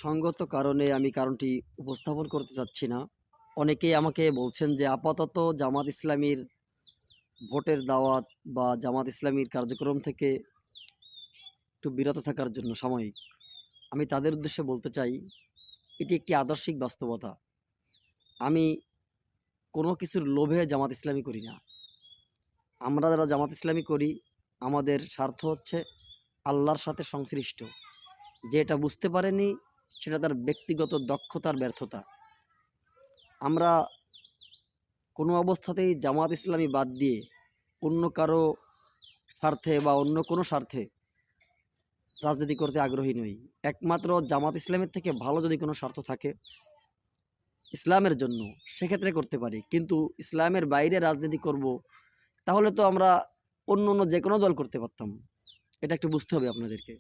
সঙ্গত কারণে আমি কারণটি উপস্থাপন করতে চাচ্ছি না। অনেকেই আমাকে বলছেন যে আপাতত জামাত ইসলামীর ভোটের দাওয়াত বা জামাত ইসলামীর কার্যক্রম থেকে একটু বিরত থাকার জন্য সাময়িক। আমি তাদের উদ্দেশ্যে বলতে চাই, এটি একটি আদর্শিক বাস্তবতা। আমি কোনো কিছুর লোভে জামাত ইসলামী করি না। আমরা যারা জামাত ইসলামী করি, আমাদের স্বার্থ হচ্ছে আল্লাহর সাথে সংশ্লিষ্ট। যে এটা বুঝতে পারেনি, সেটা তার ব্যক্তিগত দক্ষতার ব্যর্থতা। আমরা কোনো অবস্থাতেই জামাত ইসলামী বাদ দিয়ে অন্য কারো স্বার্থে বা অন্য কোনো স্বার্থে রাজনীতি করতে আগ্রহী নই। একমাত্র জামাত ইসলামের থেকে ভালো যদি কোনো স্বার্থ থাকে ইসলামের জন্য, সেক্ষেত্রে করতে পারি। কিন্তু ইসলামের বাইরে রাজনীতি করব, তাহলে তো আমরা অন্য যে কোনো দল করতে পারতাম। এটা একটু বুঝতে হবে আপনাদেরকে।